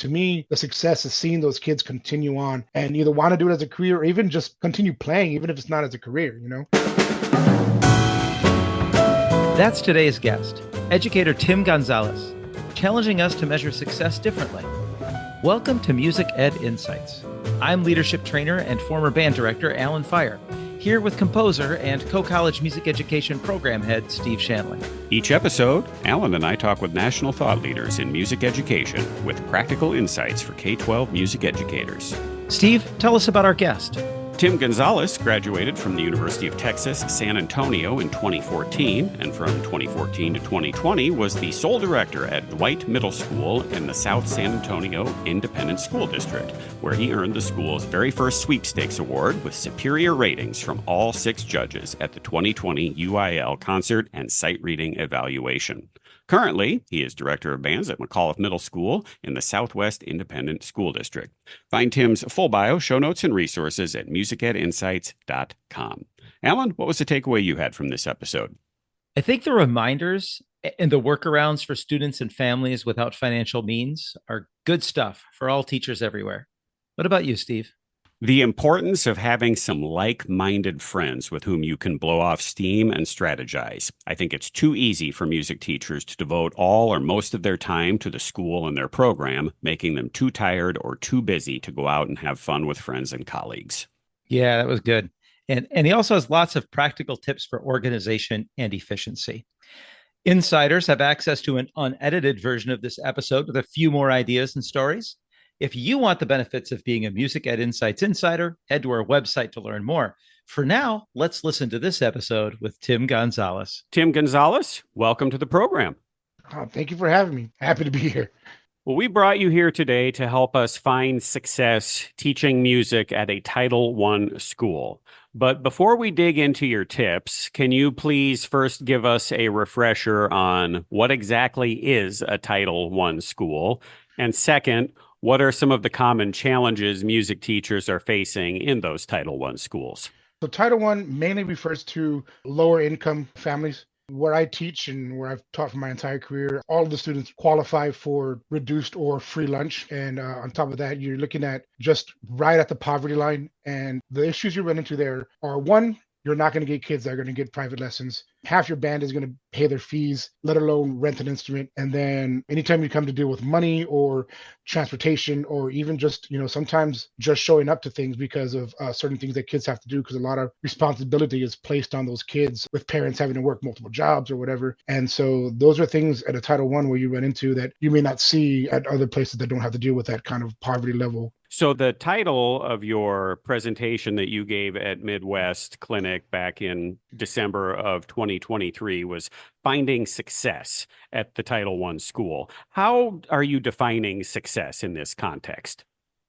To me, the success is seeing those kids continue on and either want to do it as a career or even just continue playing, even if it's not as a career. That's today's guest, educator Tim Gonzalez, challenging us to measure success differently. Welcome to Music Ed Insights. I'm leadership trainer and former band director Alan Fire, here with composer and co-college music education program head Steve Shanley. Each episode, Alan and I talk with national thought leaders in music education with practical insights for K-12 music educators. Steve, tell us about our guest. Tim Gonzalez graduated from the University of Texas, San Antonio in 2014, and from 2014 to 2020 was the sole director at Dwight Middle School in the South San Antonio Independent School District, where he earned the school's very first sweepstakes award with superior ratings from all 6 judges at the 2020 UIL Concert and Sight Reading Evaluation. Currently, he is director of bands at McAuliffe Middle School in the Southwest Independent School District. Find Tim's full bio, show notes, and resources at musicedinsights.com. Alan, what was the takeaway you had from this episode? I think the reminders and the workarounds for students and families without financial means are good stuff for all teachers everywhere. What about you, Steve? The importance of having some like-minded friends with whom you can blow off steam and strategize. I think it's too easy for music teachers to devote all or most of their time to the school and their program, making them too tired or too busy to go out and have fun with friends and colleagues. Yeah, that was good. And he also has lots of practical tips for organization and efficiency. Insiders have access to an unedited version of this episode with a few more ideas and stories. If you want the benefits of being a Music Ed Insights insider, head to our website to learn more. For now, let's listen to this episode with Tim Gonzalez. Tim Gonzalez, welcome to the program. Oh, thank you for having me. Happy to be here. Well, we brought you here today to help us find success teaching music at a Title I school. But before we dig into your tips, can you please first give us a refresher on what exactly is a Title I school? And second, what are some of the common challenges music teachers are facing in those Title I schools? So Title I mainly refers to lower income families. Where I teach and where I've taught for my entire career, all of the students qualify for reduced or free lunch. And on top of that, you're looking at just right at the poverty line. And the issues you run into there are, one, you're not going to get kids that are going to get private lessons. Half your band is going to pay their fees, let alone rent an instrument. And then anytime you come to deal with money or transportation, or even just, sometimes just showing up to things because of certain things that kids have to do, because a lot of responsibility is placed on those kids with parents having to work multiple jobs or whatever. And so those are things at a Title I where you run into that you may not see at other places that don't have to deal with that kind of poverty level. So the title of your presentation that you gave at Midwest Clinic back in December of 2023 was Finding Success at the Title I School. How are you defining success in this context?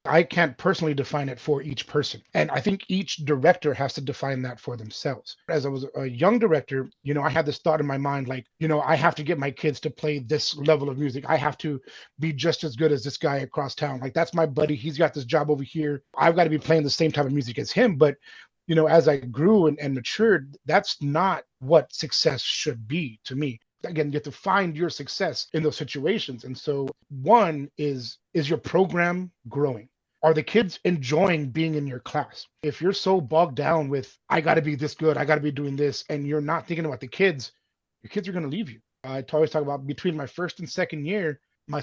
I can't personally define it for each person. And I think each director has to define that for themselves. As I was a young director, I had this thought in my mind, like, I have to get my kids to play this level of music. I have to be just as good as this guy across town. Like, that's my buddy. He's got this job over here. I've got to be playing the same type of music as him. But, as I grew and matured, that's not what success should be to me. Again, you have to find your success in those situations. And so one is your program growing? Are the kids enjoying being in your class? If you're so bogged down with, I got to be this good, I got to be doing this, and you're not thinking about the kids, your kids are going to leave you. I always talk about between my first and second year, my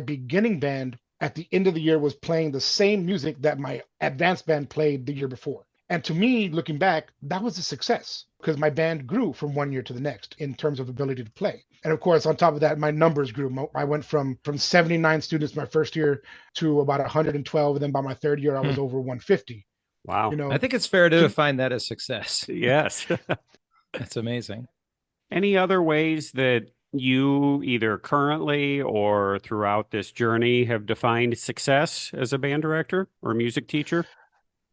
beginning band at the end of the year was playing the same music that my advanced band played the year before. And to me, looking back, that was a success because my band grew from one year to the next in terms of ability to play. And of course, on top of that, my numbers grew. I went from 79 students my first year to about 112. And then by my third year, I was over 150. Wow. I think it's fair to define that as success. Yes. That's amazing. Any other ways that you either currently or throughout this journey have defined success as a band director or music teacher?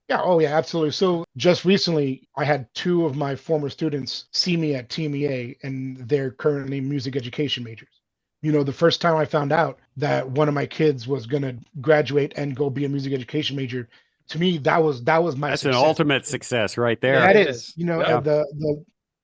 Yeah, oh yeah, absolutely. So just recently, I had 2 of my former students see me at Team EA, and they're currently music education majors. The first time I found out that one of my kids was going to graduate and go be a music education major, to me, that was my That's success. An ultimate success right there. That is, Yeah.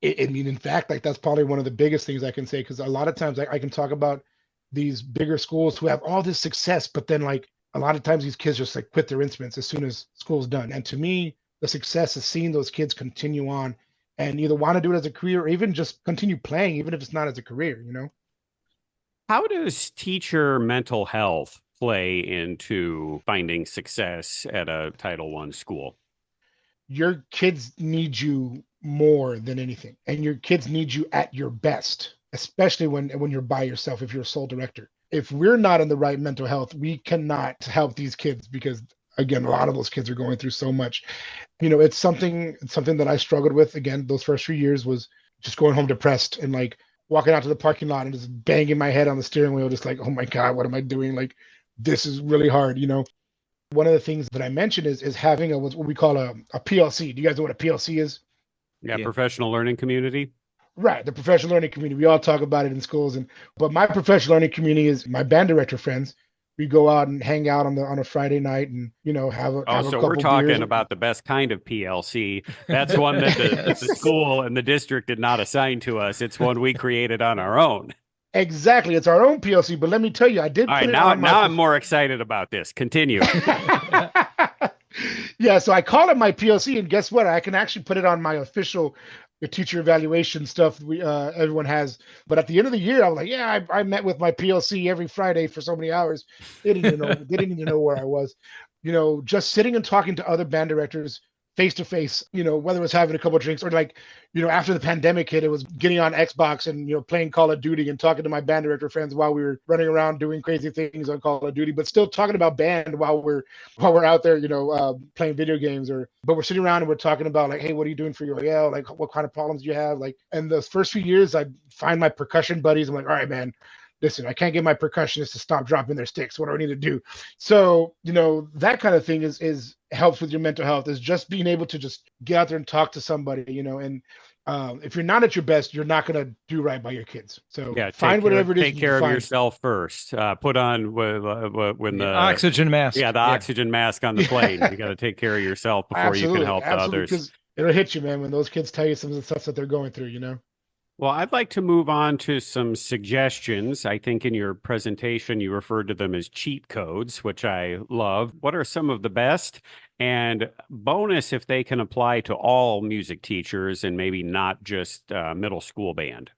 in fact, like that's probably one of the biggest things I can say, because a lot of times I can talk about these bigger schools who have all this success, but then like a lot of times these kids just like quit their instruments as soon as school's done. And to me, the success is seeing those kids continue on and either want to do it as a career or even just continue playing, even if it's not as a career, you know? How does teacher mental health play into finding success at a Title I school? Your kids need you more than anything, and your kids need you at your best, especially when you're by yourself, if you're a sole director. If we're not in the right mental health, we cannot help these kids because again, a lot of those kids are going through so much. You know, it's something that I struggled with again those first few years was just going home depressed and like walking out to the parking lot and just banging my head on the steering wheel, just like, oh my God, what am I doing? Like, this is really hard, you know. One of the things that I mentioned is having what we call a PLC. Do you guys know what a PLC is? Yeah, professional learning community. Right, the professional learning community. We all talk about it in schools, but my professional learning community is my band director friends. We go out and hang out on a Friday night, and you know have a couple we're talking beers. about the best kind of PLC. That's one that the school and the district did not assign to us. It's one we created on our own. Exactly, it's our own PLC. But let me tell you, I did. All right, now I'm more excited about this. Continue. Yeah, so I call it my PLC, and guess what? I can actually put it on my official teacher evaluation stuff everyone has. But at the end of the year, I was like, yeah, I met with my PLC every Friday for so many hours. They didn't even know where I was. You know, just sitting and talking to other band directors face to face, you know, whether it was having a couple of drinks or like, you know, after the pandemic hit, it was getting on Xbox and, you know, playing Call of Duty and talking to my band director friends while we were running around doing crazy things on Call of Duty, but still talking about band while we're out there, you know, playing video games but we're sitting around and we're talking about like, hey, what are you doing for your AL? Like, what kind of problems do you have? Like, and the first few years I find my percussion buddies. I'm like, all right, man, listen, I can't get my percussionists to stop dropping their sticks. What do I need to do? So, you know, that kind of thing is helps with your mental health, is just being able to just get out there and talk to somebody, you know, and if you're not at your best, you're not going to do right by your kids. So yeah, find whatever it is. Take care of yourself first. Put on when the oxygen mask. Yeah, the oxygen mask on the plane. You got to take care of yourself before you can help others. Because it'll hit you, man, when those kids tell you some of the stuff that they're going through, you know. Well, I'd like to move on to some suggestions. I think in your presentation, you referred to them as cheat codes, which I love. What are some of the best? And bonus if they can apply to all music teachers and maybe not just middle school band.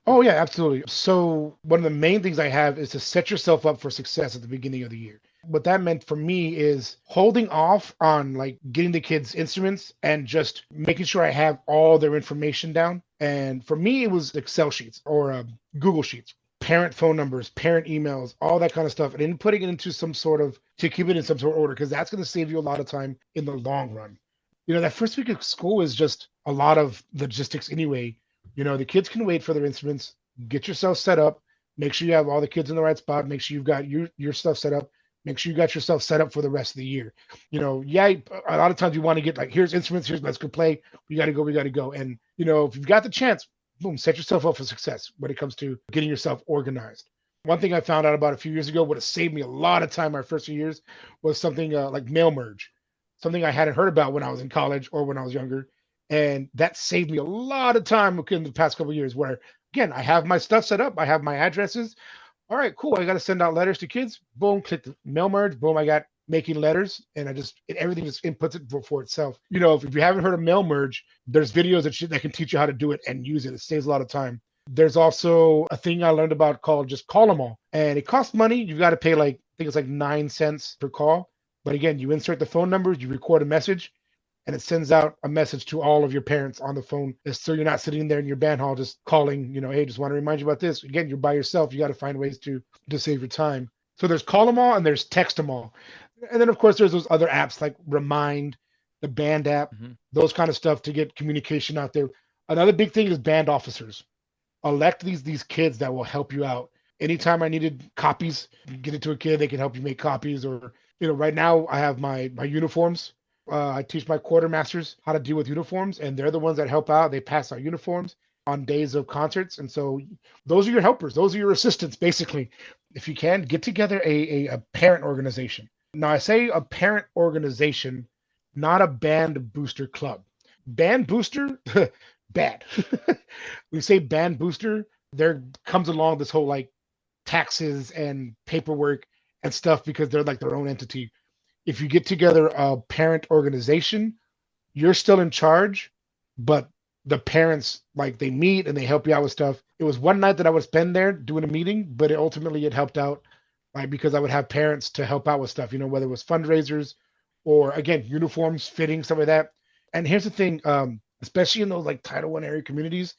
Oh, yeah, absolutely. So one of the main things I have is to set yourself up for success at the beginning of the year. What that meant for me is holding off on like getting the kids instruments and just making sure I have all their information down. And for me, it was Excel sheets or Google Sheets, parent phone numbers, parent emails, all that kind of stuff. And then putting it into to keep it in some sort of order, because that's going to save you a lot of time in the long run. You know, that first week of school is just a lot of logistics anyway. You know, the kids can wait for their instruments. Get yourself set up. Make sure you have all the kids in the right spot. Make sure you've got your stuff set up. Make sure you got yourself set up for the rest of the year. You know, yeah, a lot of times you want to get like, here's instruments, let's go play. We got to go. And, you know, if you've got the chance, boom, set yourself up for success when it comes to getting yourself organized. One thing I found out about a few years ago would have saved me a lot of time my first few years was something like mail merge, something I hadn't heard about when I was in college or when I was younger. And that saved me a lot of time in the past couple of years where, again, I have my stuff set up. I have my addresses. All right, cool. I got to send out letters to kids. Boom, click the mail merge. Boom, I got making letters. And everything just inputs it for itself. You know, if you haven't heard of mail merge, there's videos that can teach you how to do it and use it. It saves a lot of time. There's also a thing I learned about called just call them all. And it costs money. You've got to pay I think it's like 9 cents per call. But again, you insert the phone numbers, you record a message, and it sends out a message to all of your parents on the phone. So you're not sitting there in your band hall just calling, you know, hey, just want to remind you about this. Again, you're by yourself. You got to find ways to save your time. So there's call them all and there's text them all. And then, of course, there's those other apps like Remind, the band app, those kind of stuff to get communication out there. Another big thing is band officers. Elect these kids that will help you out. Anytime I needed copies, you get it to a kid, they can help you make copies. Or, you know, right now I have my uniforms. I teach my quartermasters how to deal with uniforms, and they're the ones that help out. They pass out uniforms on days of concerts. And so those are your helpers. Those are your assistants, basically. If you can, get together a parent organization. Now, I say a parent organization, not a band booster club. Band booster, bad. We say band booster, there comes along this whole like taxes and paperwork and stuff because they're like their own entity. If you get together a parent organization, you're still in charge, but the parents like they meet and they help you out with stuff. It was one night that I would spend there doing a meeting, but ultimately it helped out like because I would have parents to help out with stuff, whether it was fundraisers or again uniforms, fitting, stuff like that. And here's the thing, especially in those like Title One area communities,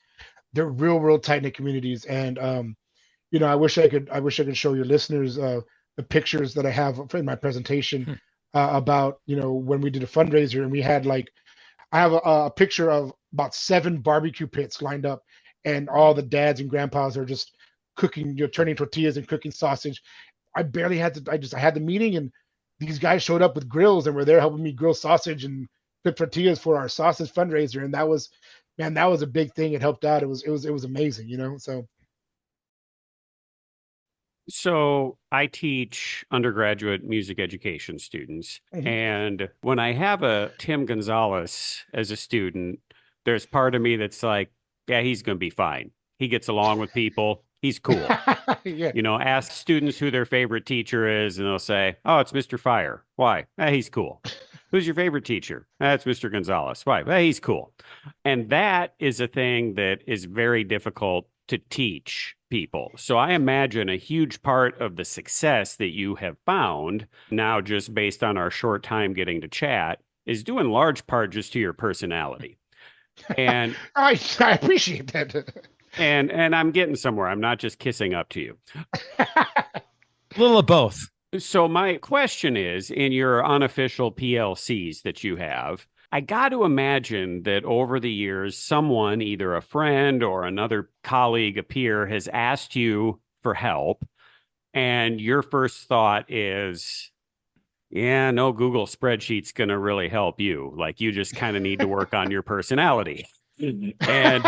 they're real tight knit communities. And I wish I could show your listeners the pictures that I have in my presentation about when we did a fundraiser and we had like I have a picture of about 7 barbecue pits lined up, and all the dads and grandpas are just cooking, turning tortillas and cooking sausage. I barely had to. I had the meeting, and these guys showed up with grills and were there helping me grill sausage and cook tortillas for our sausage fundraiser. And that was, man, that was a big thing. It helped out. It was amazing. So I teach undergraduate music education students. Mhm. And when I have a Tim Gonzalez as a student, there's part of me that's like, yeah, he's going to be fine. He gets along with people. He's cool. Yeah. Ask students who their favorite teacher is, and they'll say, oh, it's Mr. Fire. Why? He's cool. Who's your favorite teacher? That's Mr. Gonzalez. Why? He's cool. And that is a thing that is very difficult to teach people. So I imagine a huge part of the success that you have found now, just based on our short time getting to chat, is due in large part just to your personality. And I appreciate that. and I'm getting somewhere. I'm not just kissing up to you. A little of both. So my question is, in your unofficial PLCs that you have, I got to imagine that over the years, someone, either a friend or another colleague, a peer, has asked you for help. And your first thought is, yeah, no Google spreadsheet's going to really help you. Like, you just kind of need to work on your personality. And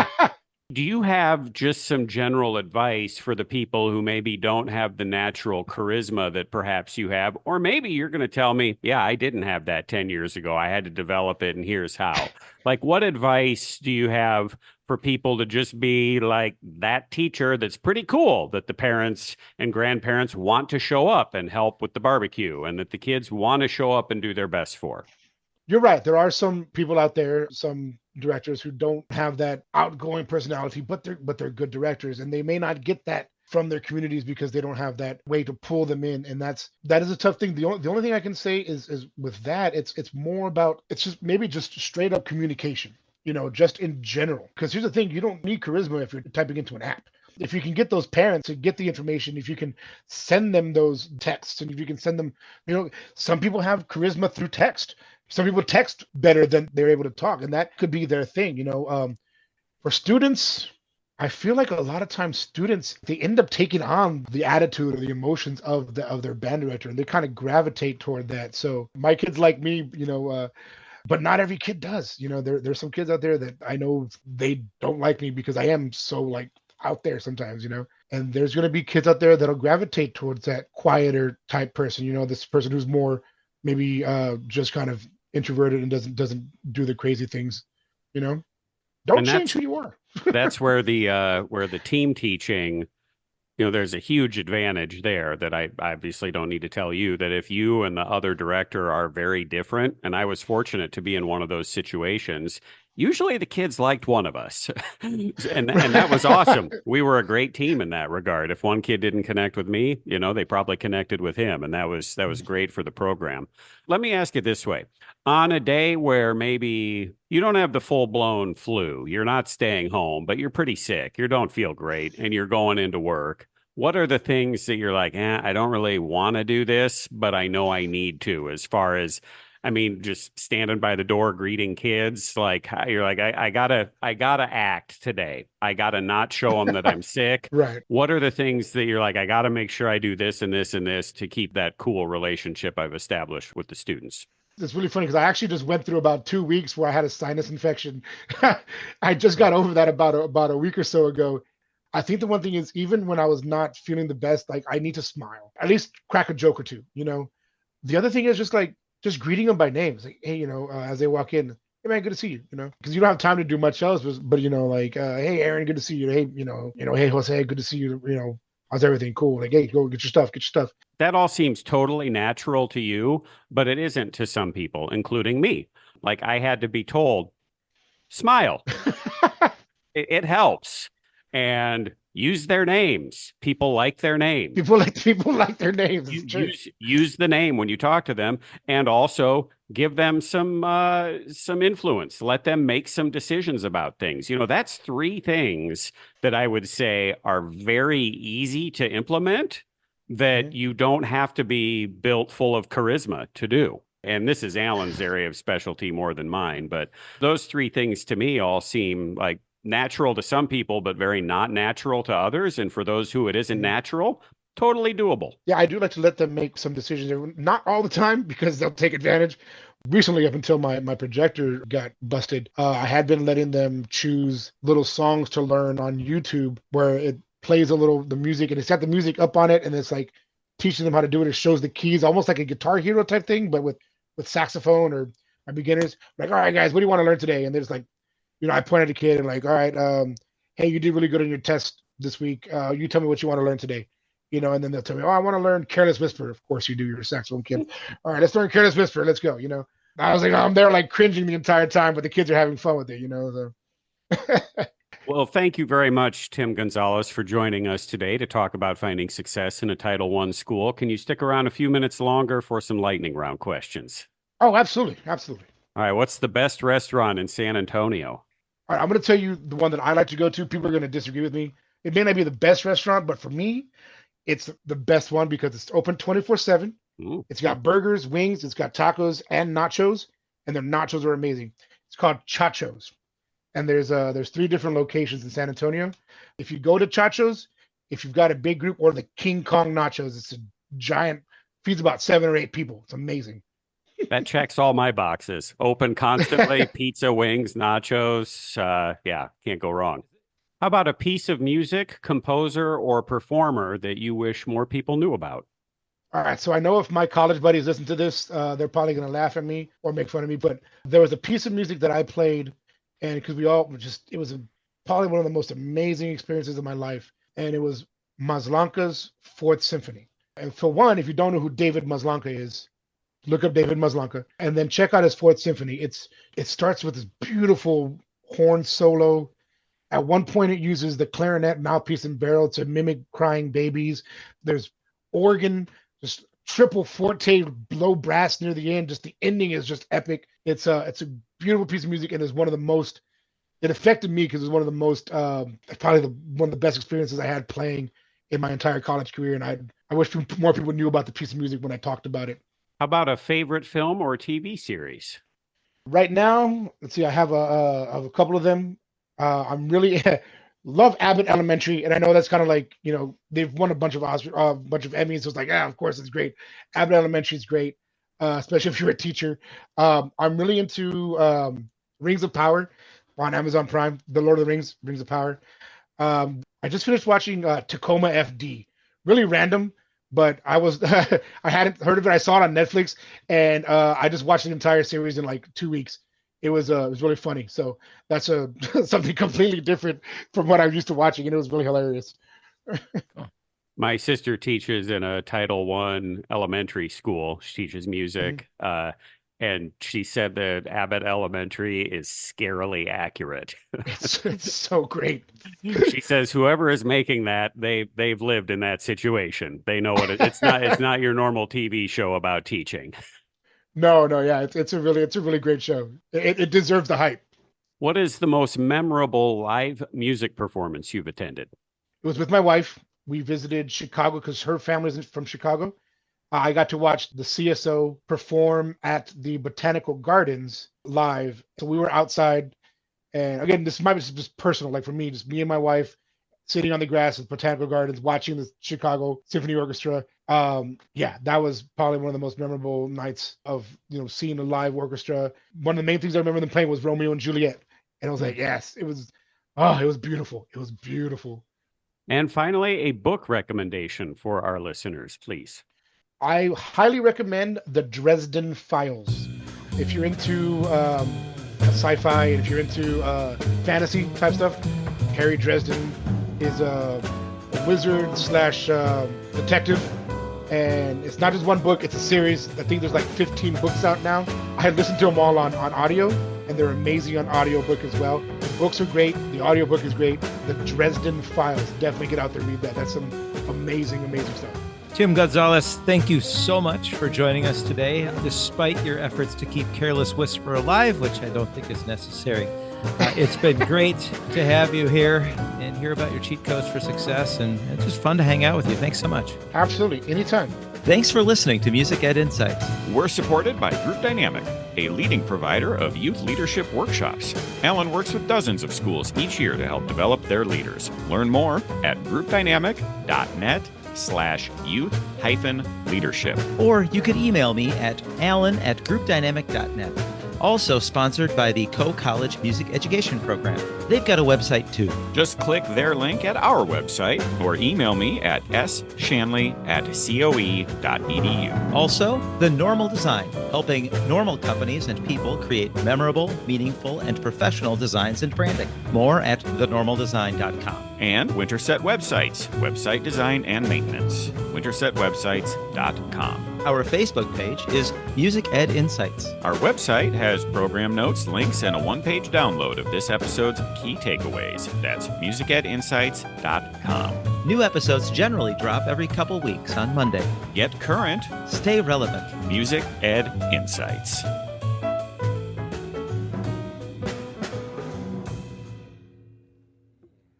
do you have just some general advice for the people who maybe don't have the natural charisma that perhaps you have? Or maybe you're going to tell me, yeah, I didn't have that 10 years ago. I had to develop it, and here's how. Like, what advice do you have for people to just be like that teacher that's pretty cool, that the parents and grandparents want to show up and help with the barbecue, and that the kids want to show up and do their best for? You're right. There are some people out there, some directors who don't have that outgoing personality, but they're good directors, and they may not get that from their communities because they don't have that way to pull them in, and that is a tough thing. The only thing I can say is with that, it's more about it's just maybe just straight up communication, just in general. Because here's the thing: you don't need charisma if you're typing into an app. If you can get those parents to get the information, if you can send them those texts, and if you can send them, some people have charisma through text. Some people text better than they're able to talk, and that could be their thing. For students, I feel like a lot of times students, they end up taking on the attitude or the emotions of their band director, and they kind of gravitate toward that. So my kids like me, but not every kid does. There's some kids out there that I know they don't like me because I am so like out there sometimes. And there's going to be kids out there that'll gravitate towards that quieter type person. This person who's more maybe just kind of introverted and doesn't do the crazy things. Don't change who you are. That's where the team teaching, there's a huge advantage there that I obviously don't need to tell you, that if you and the other director are very different, and I was fortunate to be in one of those situations, usually the kids liked one of us. and that was awesome. We were a great team in that regard. If one kid didn't connect with me, they probably connected with him. And that was great for the program. Let me ask it this way. On a day where maybe you don't have the full-blown flu, you're not staying home, but you're pretty sick, you don't feel great, and you're going into work, what are the things that you're like, I don't really want to do this, but I know I need to, as far as, just standing by the door greeting kids, like you're like, I gotta act today. I gotta not show them that I'm sick. Right. What are the things that you're like, I gotta make sure I do this and this and this to keep that cool relationship I've established with the students? It's really funny because I actually just went through about 2 weeks where I had a sinus infection. I just got over that about a week or so ago. I think the one thing is, even when I was not feeling the best, like I need to smile, at least crack a joke or two. The other thing is just greeting them by name. It's like, hey, as they walk in, hey man, good to see you. Because you don't have time to do much else. But like, hey Aaron, good to see you. Hey, hey Jose, good to see you. how's everything? Cool. Like, hey, go get your stuff, get your stuff. That all seems totally natural to you, but it isn't to some people, including me. Like I had to be told, smile. It helps. And use their names. People like their name. People like their names. Use the name when you talk to them, and also give them some influence. Let them make some decisions about things. That's three things that I would say are very easy to implement that you don't have to be built full of charisma to do. And this is Alan's area of specialty more than mine, but those three things to me all seem like natural to some people, but very not natural to others. And for those who it isn't natural, totally doable. Yeah, I do like to let them make some decisions. Not all the time because they'll take advantage. Recently, up until my projector got busted, I had been letting them choose little songs to learn on YouTube where it plays the music, and it's got the music up on it, and it's like teaching them how to do it. It shows the keys, almost like a Guitar Hero type thing, but with saxophone or beginners. Like, all right, guys, what do you want to learn today? And there's like, I pointed at the kid and like, all right, hey, you did really good on your test this week. You tell me what you want to learn today. And then they'll tell me, oh, I want to learn Careless Whisper. Of course you do, you're a saxophone kid. All right, let's learn Careless Whisper. Let's go, I was like, I'm there like cringing the entire time, but the kids are having fun with it, So. Well, thank you very much, Tim Gonzalez, for joining us today to talk about finding success in a Title I school. Can you stick around a few minutes longer for some lightning round questions? Oh, absolutely. Absolutely. All right, what's the best restaurant in San Antonio? All right, I'm going to tell you the one that I like to go to. People are going to disagree with me. It may not be the best restaurant, but for me, it's the best one because it's open 24/7. It's got burgers, wings, it's got tacos and nachos, and their nachos are amazing. It's called Chacho's, and there's 3 different locations in San Antonio. If you go to Chacho's, if you've got a big group, or the King Kong nachos, it's a giant, feeds about 7 or 8 people. It's amazing. That checks all my boxes. Open constantly, pizza, wings, nachos. Yeah, can't go wrong. How about a piece of music, composer, or performer that you wish more people knew about? All right, so I know if my college buddies listen to this, they're probably going to laugh at me or make fun of me, but there was a piece of music that I played, and because it was probably one of the most amazing experiences of my life, and it was Maslanka's 4th Symphony. And for one, if you don't know who David Maslanka is, look up David Maslanka, and then check out his 4th Symphony. It starts with this beautiful horn solo. At one point, it uses the clarinet, mouthpiece, and barrel to mimic crying babies. There's organ, just triple forte low brass near the end. Just the ending is just epic. It's a beautiful piece of music, and it's one of the most. It affected me because it was one of the most, probably one of the best experiences I had playing in my entire college career. And I wish more people knew about the piece of music when I talked about it. How about a favorite film or TV series? Right now, let's see. I have a couple of them. I'm really love Abbott Elementary, and I know that's kind of like they've won a bunch of Emmys. So it's like, of course it's great. Abbott Elementary is great, especially if you're a teacher. I'm really into Rings of Power on Amazon Prime. The Lord of the Rings, Rings of Power. I just finished watching Tacoma FD. Really random, but I hadn't heard of it. I saw it on Netflix, and I just watched the entire series in like 2 weeks. It was really funny. So that's something completely different from what I'm used to watching, and it was really hilarious. My sister teaches in a Title I elementary school. She teaches music, and she said that Abbott Elementary is scarily accurate. It's so great. She says whoever is making that, they've lived in that situation. They know what it's not. It's not your normal TV show about teaching. No, yeah, it's a really great show. It deserves the hype. What is the most memorable live music performance you've attended? It was with my wife. We visited Chicago because her family's from Chicago. I got to watch the CSO perform at the Botanical Gardens live. So we were outside, and again, this might be just personal, like for me, just me and my wife sitting on the grass at Botanical Gardens watching the Chicago Symphony Orchestra. Yeah, that was probably one of the most memorable nights of seeing a live orchestra. One of the main things I remember them playing was Romeo and Juliet, and I was like, yes, it was beautiful. It was beautiful. And finally, a book recommendation for our listeners, please. I highly recommend The Dresden Files. If you're into sci-fi, and if you're into fantasy type stuff, Harry Dresden is a wizard slash detective. And it's not just one book, it's a series. I think there's like 15 books out now. I listened to them all on audio, and they're amazing on audiobook as well. The books are great, the audiobook is great. The Dresden Files, definitely get out there and read that. That's some amazing, amazing stuff. Tim Gonzalez, thank you so much for joining us today, despite your efforts to keep Careless Whisper alive, which I don't think is necessary. It's been great to have you here and hear about your cheat codes for success, and it's just fun to hang out with you. Thanks so much. Absolutely, anytime. Thanks for listening to Music Ed Insights. We're supported by Group Dynamic, a leading provider of youth leadership workshops. Alan works with dozens of schools each year to help develop their leaders. Learn more at groupdynamic.net/youth-leadership. Or you could email me at alan@groupdynamic.net. Also sponsored by the Co-College Music Education Program. They've got a website too. Just click their link at our website or email me at shanley@coe.edu. Also, The Normal Design, helping normal companies and people create memorable, meaningful, and professional designs and branding. More at thenormaldesign.com. And Winterset Websites, website design and maintenance. wintersetwebsites.com. Our Facebook page is Music Ed Insights. Our website has program notes, links, and a one-page download of this episode's key takeaways. That's musicedinsights.com. New episodes generally drop every couple weeks on Monday. Get current. Stay relevant. Music Ed Insights.